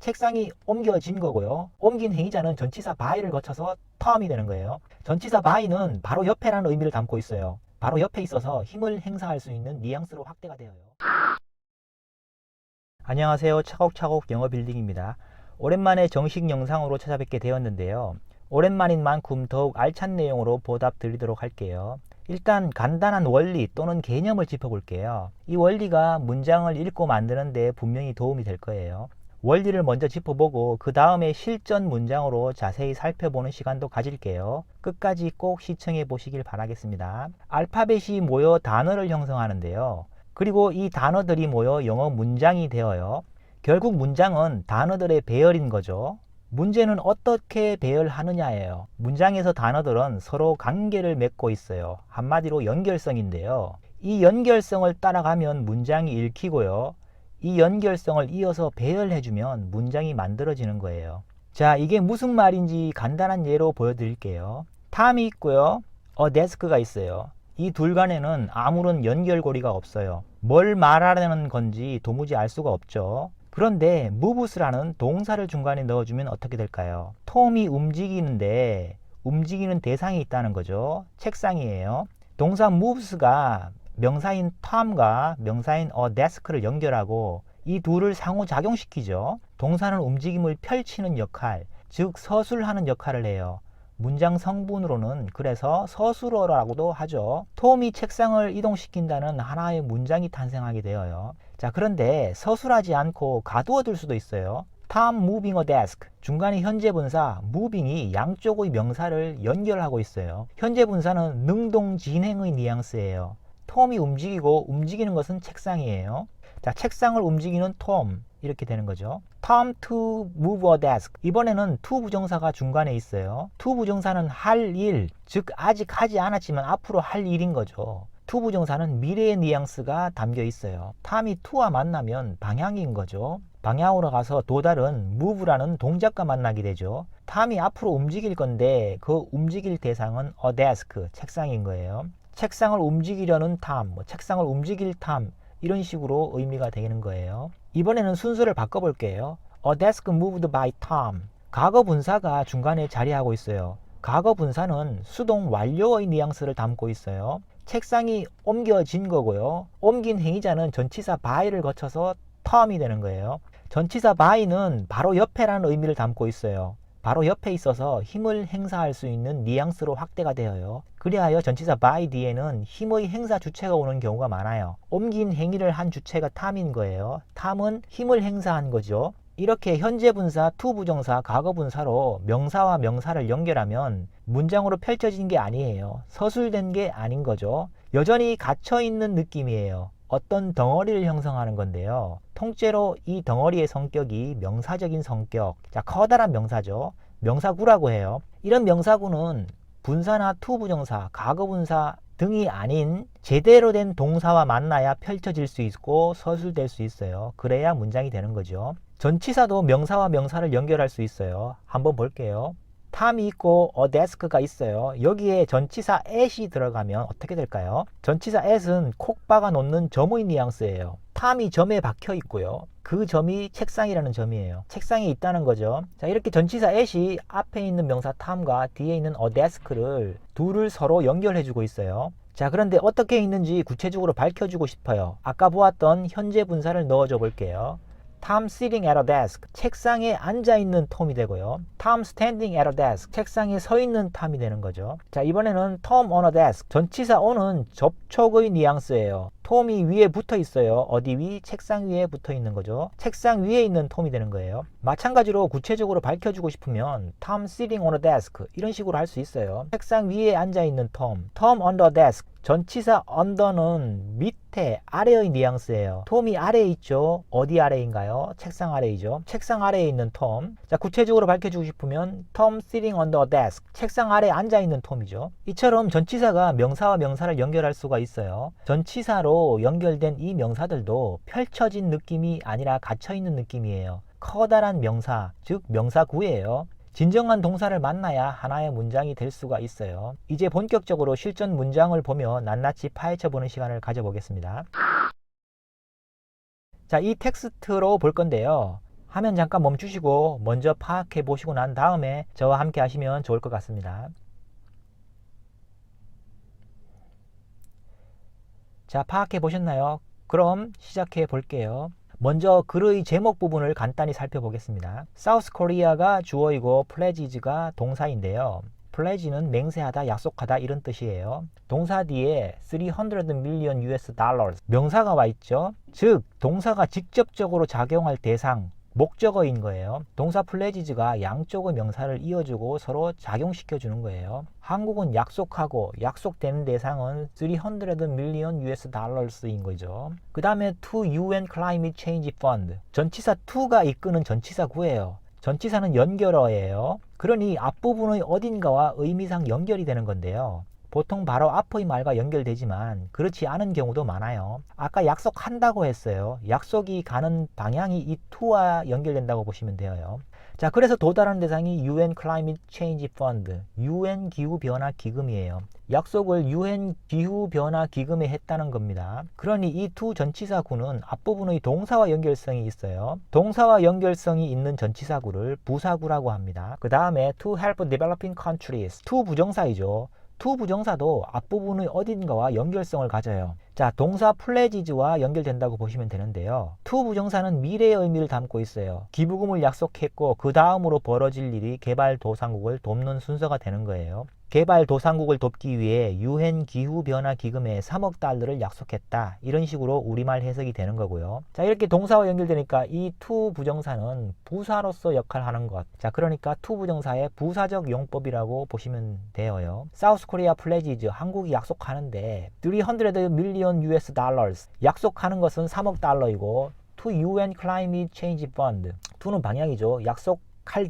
책상이 옮겨진 거고요. 옮긴 행위자는 전치사 by를 거쳐서 term이 되는 거예요. 전치사 by는 바로 옆에라는 의미를 담고 있어요. 바로 옆에 있어서 힘을 행사할 수 있는 뉘앙스로 확대가 되어요. 안녕하세요. 차곡차곡 영어 빌딩입니다. 오랜만에 정식 영상으로 찾아뵙게 되었는데요. 오랜만인 만큼 더욱 알찬 내용으로 보답 드리도록 할게요. 일단 간단한 원리 또는 개념을 짚어볼게요. 이 원리가 문장을 읽고 만드는 데 분명히 도움이 될 거예요. 원리를 먼저 짚어보고 그 다음에 실전 문장으로 자세히 살펴보는 시간도 가질게요. 끝까지 꼭 시청해 보시길 바라겠습니다. 알파벳이 모여 단어를 형성하는데요. 그리고 이 단어들이 모여 영어 문장이 되어요. 결국 문장은 단어들의 배열인 거죠. 문제는 어떻게 배열하느냐예요. 문장에서 단어들은 서로 관계를 맺고 있어요. 한마디로 연결성인데요. 이 연결성을 따라가면 문장이 읽히고요. 이 연결성을 이어서 배열해주면 문장이 만들어지는 거예요. 자, 이게 무슨 말인지 간단한 예로 보여드릴게요. 탐이 있고요. 데스크가 있어요. 이 둘 간에는 아무런 연결고리가 없어요. 뭘 말하려는 건지 도무지 알 수가 없죠. 그런데 moves라는 동사를 중간에 넣어주면 어떻게 될까요? 톰이 움직이는데 움직이는 대상이 있다는 거죠. 책상이에요. 동사 moves가 명사인 톰과 명사인 desk를 연결하고 이 둘을 상호작용시키죠. 동사는 움직임을 펼치는 역할, 즉 서술하는 역할을 해요. 문장 성분으로는 그래서 서술어라고도 하죠. 톰이 책상을 이동시킨다는 하나의 문장이 탄생하게 되어요. 자, 그런데 서술하지 않고 가두어둘 수도 있어요. Tom moving a desk. 중간에 현재 분사 moving이 양쪽의 명사를 연결하고 있어요. 현재 분사는 능동 진행의 뉘앙스예요. 톰이 움직이고 움직이는 것은 책상이에요. 자, 책상을 움직이는 톰 이렇게 되는 거죠. Tom to move a desk. 이번에는 to 부정사가 중간에 있어요. to 부정사는 할 일, 즉 아직 하지 않았지만 앞으로 할 일인 거죠. to 부정사는 미래의 뉘앙스가 담겨 있어요. Tom이 to와 만나면 방향인 거죠. 방향으로 가서 또 다른 move라는 동작과 만나게 되죠. Tom이 앞으로 움직일 건데 그 움직일 대상은 a desk, 책상인 거예요. 책상을 움직이려는 Tom, 책상을 움직일 Tom 이런 식으로 의미가 되는 거예요. 이번에는 순서를 바꿔볼게요. A desk moved by Tom. 과거 분사가 중간에 자리하고 있어요. 과거 분사는 수동 완료의 뉘앙스를 담고 있어요. 책상이 옮겨진 거고요. 옮긴 행위자는 전치사 by를 거쳐서 Tom이 되는 거예요. 전치사 by는 바로 옆에라는 의미를 담고 있어요. 바로 옆에 있어서 힘을 행사할 수 있는 뉘앙스로 확대가 되어요. 그리하여 전치사 by 뒤에는 힘의 행사 주체가 오는 경우가 많아요. 옮긴 행위를 한 주체가 탐인 거예요. 탐은 힘을 행사한 거죠. 이렇게 현재 분사, to 부정사, 과거 분사로 명사와 명사를 연결하면 문장으로 펼쳐진 게 아니에요. 서술된 게 아닌 거죠. 여전히 갇혀있는 느낌이에요. 어떤 덩어리를 형성하는 건데요. 통째로 이 덩어리의 성격이 명사적인 성격, 자, 커다란 명사죠. 명사구라고 해요. 이런 명사구는 분사나 to 부정사, 과거 분사 등이 아닌 제대로 된 동사와 만나야 펼쳐질 수 있고 서술될 수 있어요. 그래야 문장이 되는 거죠. 전치사도 명사와 명사를 연결할 수 있어요. 한번 볼게요. 탐이 있고 desk가 있어요. 여기에 전치사 at이 들어가면 어떻게 될까요? 전치사 at은 콕 박아 놓는 점의 뉘앙스예요. 탐이 점에 박혀 있고요. 그 점이 책상이라는 점이에요. 책상에 있다는 거죠. 자, 이렇게 전치사 at이 앞에 있는 명사 탐과 뒤에 있는 desk를 둘을 서로 연결해 주고 있어요. 자, 그런데 어떻게 있는지 구체적으로 밝혀주고 싶어요. 아까 보았던 현재 분사를 넣어줘 볼게요. Tom sitting at a desk. 책상에 앉아있는 톰이 되고요. Tom standing at a desk. 책상에 서 있는 톰이 되는 거죠. 자, 이번에는 Tom on a desk. 전치사 on은 접촉의 뉘앙스예요. 톰이 위에 붙어 있어요. 어디 위? 책상 위에 붙어 있는 거죠. 책상 위에 있는 톰이 되는 거예요. 마찬가지로 구체적으로 밝혀주고 싶으면 Tom sitting on a desk 이런 식으로 할 수 있어요. 책상 위에 앉아있는 톰. Tom on the desk. 전치사 under는 밑에, 아래의 뉘앙스예요. 톰이 아래에 있죠. 어디 아래인가요? 책상 아래이죠. 책상 아래에 있는 톰. 자, 구체적으로 밝혀주고 싶으면 Tom sitting on the desk. 책상 아래에 앉아있는 톰이죠. 이처럼 전치사가 명사와 명사를 연결할 수가 있어요. 전치사로 연결된 이 명사들도 펼쳐진 느낌이 아니라 갇혀있는 느낌이에요. 커다란 명사, 즉 명사구예요. 진정한 동사를 만나야 하나의 문장이 될 수가 있어요. 이제 본격적으로 실전 문장을 보며 낱낱이 파헤쳐보는 시간을 가져보겠습니다. 자, 이 텍스트로 볼 건데요. 화면 잠깐 멈추시고 먼저 파악해 보시고 난 다음에 저와 함께 하시면 좋을 것 같습니다. 자, 파악해 보셨나요? 그럼 시작해 볼게요. 먼저 글의 제목 부분을 간단히 살펴보겠습니다. 사우스 코리아가 주어이고 플레지즈가 동사인데요. 플레지는 맹세하다, 약속하다 이런 뜻이에요. 동사 뒤에 300 million US dollars 명사가 와 있죠. 즉 동사가 직접적으로 작용할 대상, 목적어인 거예요. 동사 플레지즈가 양쪽의 명사를 이어주고 서로 작용시켜 주는 거예요. 한국은 약속하고 약속되는 대상은 300 million US dollars인 거죠. 그 다음에 to UN Climate Change Fund 전치사 to가 이끄는 전치사 구예요. 전치사는 연결어예요. 그러니 앞부분의 어딘가와 의미상 연결이 되는 건데요. 보통 바로 앞의 말과 연결되지만 그렇지 않은 경우도 많아요. 아까 약속한다고 했어요. 약속이 가는 방향이 이 to와 연결된다고 보시면 돼요. 자, 그래서 도달하는 대상이 UN Climate Change Fund, UN 기후변화 기금이에요. 약속을 UN 기후변화 기금에 했다는 겁니다. 그러니 이 to 전치사구는 앞부분의 동사와 연결성이 있어요. 동사와 연결성이 있는 전치사구를 부사구라고 합니다. 그 다음에 to help developing countries, to 부정사이죠. to 부정사도 앞부분의 어딘가와 연결성을 가져요. 자, 동사 플레지즈와 연결된다고 보시면 되는데요. to 부정사는 미래의 의미를 담고 있어요. 기부금을 약속했고 그 다음으로 벌어질 일이 개발도상국을 돕는 순서가 되는 거예요. 개발도상국을 돕기 위해 UN 기후변화 기금에 3억 달러를 약속했다. 이런 식으로 우리말 해석이 되는 거고요. 자, 이렇게 동사와 연결되니까 이 to 부정사는 부사로서 역할하는 것. 자, 그러니까 to 부정사의 부사적 용법이라고 보시면 돼요. 사우스 코리아 플레지즈, 한국이 약속하는데 300 million US dollars 약속하는 것은 3억 달러이고 to UN Climate Change Fund to는 방향이죠. 약속할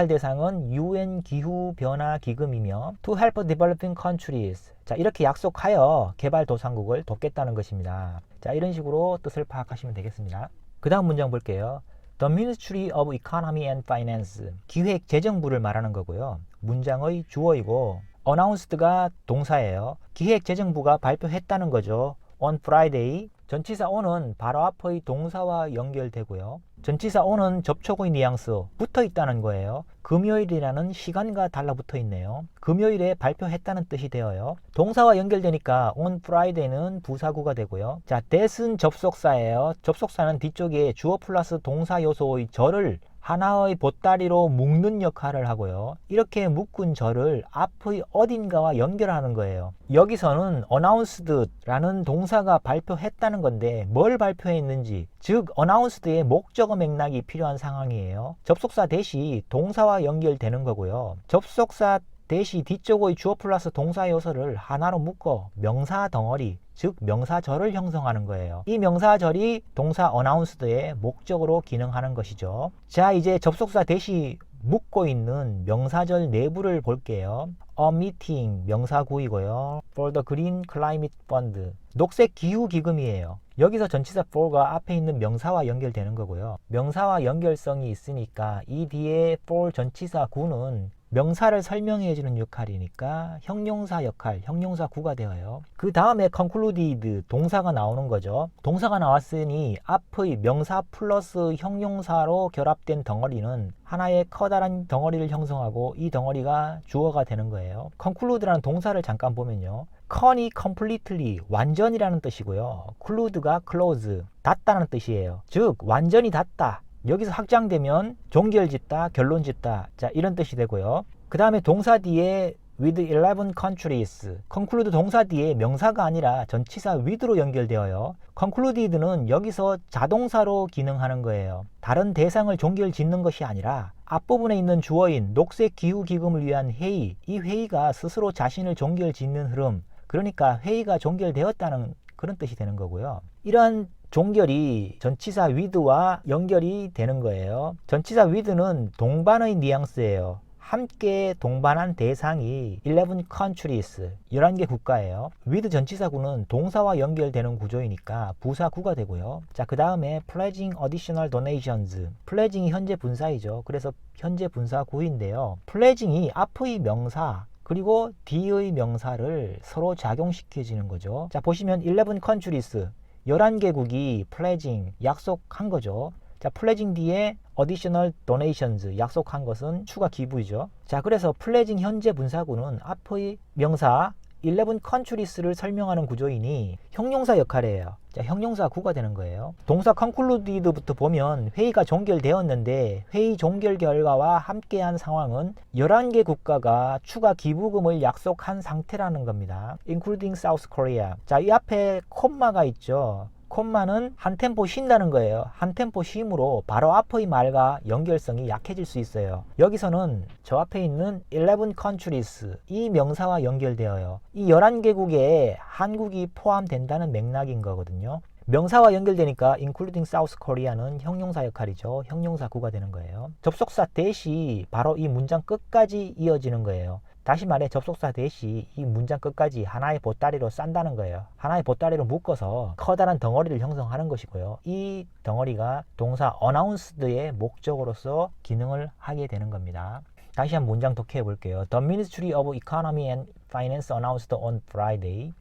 대상은 UN 기후변화 기금이며 to help developing countries 자, 이렇게 약속하여 개발도상국을 돕겠다는 것입니다. 자, 이런 식으로 뜻을 파악하시면 되겠습니다. 그 다음 문장 볼게요. The Ministry of Economy and Finance 기획재정부를 말하는 거고요. 문장의 주어이고 announced가 동사예요. 기획재정부가 발표했다는 거죠. on Friday 전치사 on은 바로 앞의 동사와 연결되고요. 전치사 on은 접촉의 뉘앙스 붙어 있다는 거예요. 금요일이라는 시간과 달라붙어 있네요. 금요일에 발표했다는 뜻이 되어요. 동사와 연결되니까 on Friday는 부사구가 되고요. 자, that은 접속사예요. 접속사는 뒤쪽에 주어 플러스 동사 요소의 절을 하나의 보따리로 묶는 역할을 하고요. 이렇게 묶은 절을 앞의 어딘가와 연결하는 거예요. 여기서는 announced라는 동사가 발표했다는 건데 뭘 발표했는지, 즉 announced의 목적어 맥락이 필요한 상황이에요. 접속사 대시 동사와 연결되는 거고요. 접속사 대시 뒤쪽의 주어 플러스 동사 요소를 하나로 묶어 명사 덩어리, 즉 명사절을 형성하는 거예요. 이 명사절이 동사 announced의 목적으로 기능하는 것이죠. 자, 이제 접속사 대시 묶고 있는 명사절 내부를 볼게요. A meeting 명사구이고요. For the Green Climate Fund 녹색 기후 기금이에요. 여기서 전치사 for가 앞에 있는 명사와 연결되는 거고요. 명사와 연결성이 있으니까 이 뒤에 for 전치사 구는 명사를 설명해 주는 역할이니까 형용사 역할, 형용사 구가 되어요. 그 다음에 concluded 동사가 나오는 거죠. 동사가 나왔으니 앞의 명사 플러스 형용사로 결합된 덩어리는 하나의 커다란 덩어리를 형성하고 이 덩어리가 주어가 되는 거예요. conclude라는 동사를 잠깐 보면요. con이 completely 완전이라는 뜻이고요. clude가 close 닫다는 뜻이에요. 즉 완전히 닫다. 여기서 확장되면 종결 짓다, 결론 짓다. 자, 이런 뜻이 되고요. 그 다음에 동사 뒤에 with 11 countries. conclude 동사 뒤에 명사가 아니라 전치사 with로 연결되어요. concluded는 여기서 자동사로 기능하는 거예요. 다른 대상을 종결 짓는 것이 아니라 앞부분에 있는 주어인 녹색 기후 기금을 위한 회의, 이 회의가 스스로 자신을 종결 짓는 흐름. 그러니까 회의가 종결되었다는 그런 뜻이 되는 거고요. 이런 종결이 전치사 with와 연결이 되는 거예요. 전치사 with는 동반의 뉘앙스예요. 함께 동반한 대상이 11 countries, 11개 국가예요. with 전치사구는 동사와 연결되는 구조이니까 부사구가 되고요. 자, 그 다음에 pledging additional donations. pledging이 현재 분사이죠. 그래서 현재 분사구인데요. pledging이 앞의 명사, 그리고 뒤의 명사를 서로 작용시켜주는 거죠. 자, 보시면 11 countries, 11개국이 pledging, 약속한 거죠. 자, pledging 뒤에 additional donations, 약속한 것은 추가 기부이죠. 자, 그래서 pledging 현재 분사구는 앞의 명사 11 countries를 설명하는 구조이니 형용사 역할이에요. 자, 형용사 구가 되는 거예요. 동사 concluded부터 보면 회의가 종결되었는데 회의 종결 결과와 함께한 상황은 11개 국가가 추가 기부금을 약속한 상태라는 겁니다. including South Korea. 자, 이 앞에 콤마가 있죠. 콤마는 한 템포 쉰다는 거예요. 한 템포 쉼으로 바로 앞의 말과 연결성이 약해질 수 있어요. 여기서는 저 앞에 있는 11 countries 이 명사와 연결되어요. 이 11개국에 한국이 포함된다는 맥락인 거거든요. 명사와 연결되니까 including South Korea는 형용사 역할이죠. 형용사구가 되는 거예요. 접속사 대시 바로 이 문장 끝까지 이어지는 거예요. 다시 말해 접속사 대시 이 문장 끝까지 하나의 보따리로 싼다는 거예요. 하나의 보따리로 묶어서 커다란 덩어리를 형성하는 것이고요. 이 덩어리가 동사 announced의 목적으로서 기능을 하게 되는 겁니다. 다시 한 문장 독해해 볼게요. The Ministry of Economy and Finance announced on Friday.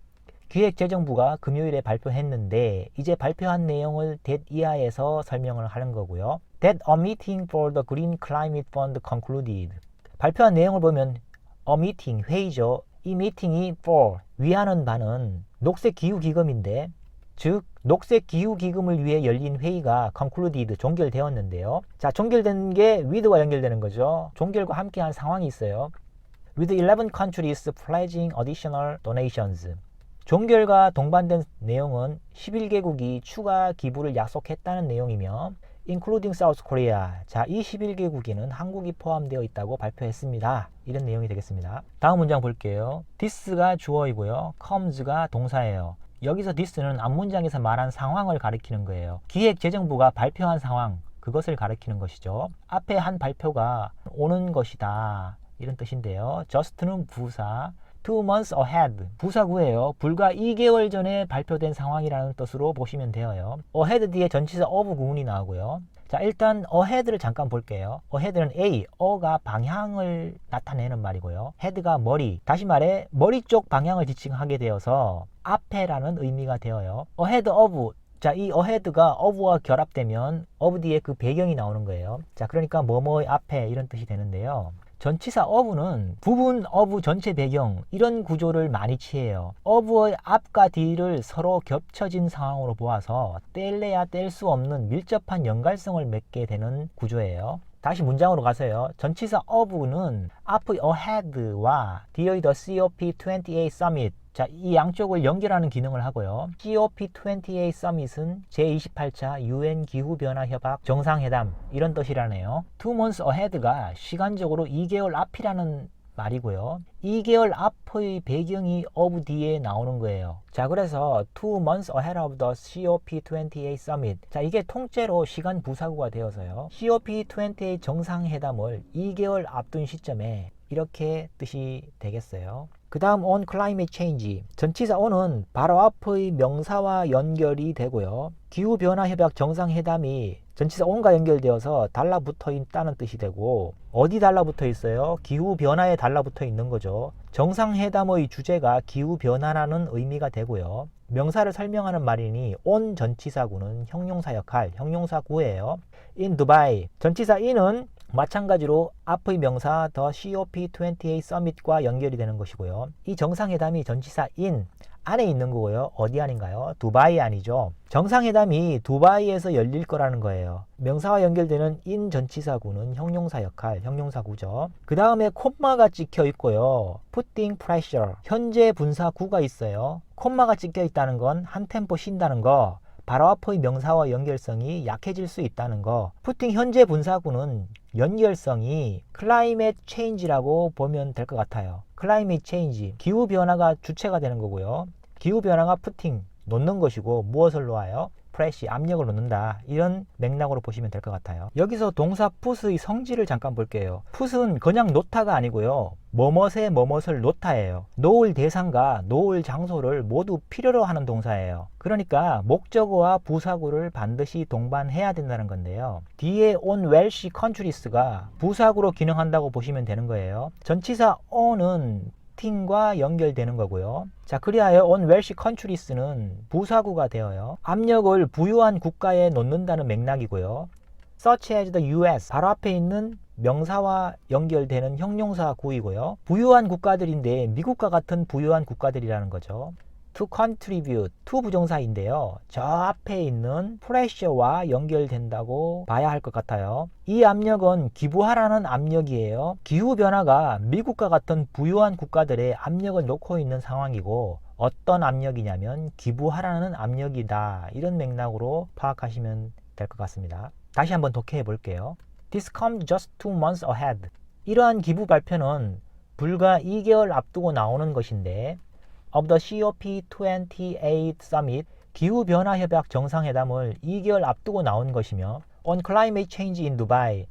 기획재정부가 금요일에 발표했는데 이제 발표한 내용을 that 이하에서 설명을 하는 거고요. That a meeting for the Green Climate Fund concluded. 발표한 내용을 보면 a meeting, 회의죠. 이 미팅이 for, 위하는 바는 녹색기후기금인데 즉 녹색기후기금을 위해 열린 회의가 concluded, 종결되었는데요. 자, 종결된 게 with와 연결되는 거죠. 종결과 함께한 상황이 있어요. With 11 countries pledging additional donations. 종결과 동반된 내용은 11개국이 추가 기부를 약속했다는 내용이며 including South Korea. 자, 이 11개국에는 한국이 포함되어 있다고 발표했습니다. 이런 내용이 되겠습니다. 다음 문장 볼게요. this가 주어이고요. comes가 동사예요. 여기서 this는 앞문장에서 말한 상황을 가리키는 거예요. 기획재정부가 발표한 상황, 그것을 가리키는 것이죠. 앞에 한 발표가 오는 것이다. 이런 뜻인데요. just는 부사, 2 months ahead, 부사구예요. 불과 2개월 전에 발표된 상황이라는 뜻으로 보시면 돼요. ahead 뒤에 전치사 of 구문이 나오고요. 자, 일단 ahead를 잠깐 볼게요. ahead는 A, 어가 방향을 나타내는 말이고요. head가 머리, 다시 말해 머리 쪽 방향을 지칭하게 되어서 앞에라는 의미가 되어요. ahead of, 자, 이 ahead가 of와 결합되면 of 뒤에 그 배경이 나오는 거예요. 자, 그러니까 뭐뭐의 앞에 이런 뜻이 되는데요. 전치사 of는 부분 of 전체 배경 이런 구조를 많이 취해요. of의 앞과 뒤를 서로 겹쳐진 상황으로 보아서 뗄래야 뗄 수 없는 밀접한 연관성을 맺게 되는 구조예요. 다시 문장으로 가서요. 전치사 of는 앞의 ahead와 뒤의 the COP28 Summit, 자, 이 양쪽을 연결하는 기능을 하고요. COP28 Summit은 제28차 UN 기후변화협약 정상회담 이런 뜻이라네요. 2 months ahead가 시간적으로 2개월 앞이라는 말이고요. 2개월 앞의 배경이 of 뒤에 나오는 거예요. 자, 그래서 2 months ahead of the COP28 Summit. 자, 이게 통째로 시간 부사구가 되어서요. COP28 정상회담을 2개월 앞둔 시점에 이렇게 뜻이 되겠어요. 그 다음 on climate change. 전치사 on은 바로 앞의 명사와 연결이 되고요. 기후변화협약 정상회담이 전치사 on과 연결되어서 달라붙어 있다는 뜻이 되고 어디 달라붙어 있어요? 기후변화에 달라붙어 있는 거죠. 정상회담의 주제가 기후변화라는 의미가 되고요. 명사를 설명하는 말이니 on 전치사구는 형용사 역할, 형용사구예요. in Dubai. 전치사 in은 마찬가지로 앞의 명사 the COP28 Summit과 연결이 되는 것이고요. 이 정상회담이 전치사 in 안에 있는 거고요. 어디 안인가요? 두바이 안이죠. 정상회담이 두바이에서 열릴 거라는 거예요. 명사와 연결되는 in 전치사구는 형용사 역할, 형용사구죠. 그 다음에 콤마가 찍혀 있고요. putting pressure, 현재 분사구가 있어요. 콤마가 찍혀 있다는 건 한 템포 쉰다는 거, 바로 앞의 명사와 연결성이 약해질 수 있다는 거. putting 현재 분사구는 연결성이 climate change라고 보면 될 것 같아요. climate change, 기후변화가 주체가 되는 거고요. 기후변화가 putting, 놓는 것이고 무엇을 놓아요? press, 압력을 놓는다. 이런 맥락으로 보시면 될 것 같아요. 여기서 동사 put의 성질을 잠깐 볼게요. put은 그냥 놓다가 아니고요. 뭐뭇에 뭐뭇을 놓다예요. 놓을 대상과 놓을 장소를 모두 필요로 하는 동사예요. 그러니까 목적어와 부사구를 반드시 동반해야 된다는 건데요. 뒤에 on Welsh countries가 부사구로 기능한다고 보시면 되는 거예요. 전치사 on은 과 연결되는 거고요. 자, 그리하여 on Welsh countries는 부사구가 되어요. 압력을 부유한 국가에 놓는다는 맥락이고요. such as the US 바로 앞에 있는 명사와 연결되는 형용사 구이고요. 부유한 국가들인데 미국과 같은 부유한 국가들이라는 거죠. to contribute, to 부정사인데요. 저 앞에 있는 pressure와 연결된다고 봐야 할 것 같아요. 이 압력은 기부하라는 압력이에요. 기후변화가 미국과 같은 부유한 국가들의 압력을 놓고 있는 상황이고 어떤 압력이냐면 기부하라는 압력이다. 이런 맥락으로 파악하시면 될 것 같습니다. 다시 한번 독해해 볼게요. This comes just 2 months ahead. 이러한 기부 발표는 불과 2개월 앞두고 나오는 것인데 of the COP28 Summit 기후변화협약 정상회담을 2개월 앞두고 나온 것이며 on climate change in Dubai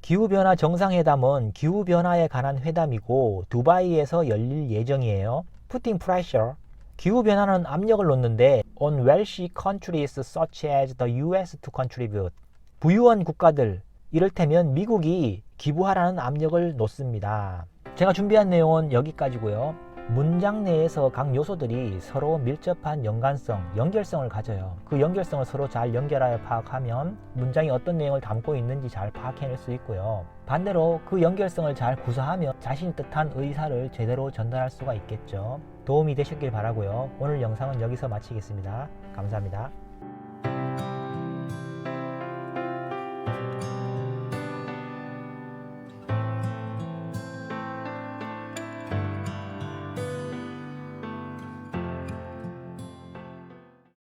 기후변화 정상회담은 기후변화에 관한 회담이고 두바이에서 열릴 예정이에요. putting pressure 기후변화는 압력을 놓는데 on wealthy countries such as the US to contribute 부유한 국가들 이를테면 미국이 기부하라는 압력을 놓습니다. 제가 준비한 내용은 여기까지고요. 문장 내에서 각 요소들이 서로 밀접한 연결성을 가져요. 그 연결성을 서로 잘 연결하여 파악하면 문장이 어떤 내용을 담고 있는지 잘 파악해낼 수 있고요. 반대로 그 연결성을 잘 구사하며 자신이 뜻한 의사를 제대로 전달할 수가 있겠죠. 도움이 되셨길 바라고요. 오늘 영상은 여기서 마치겠습니다. 감사합니다.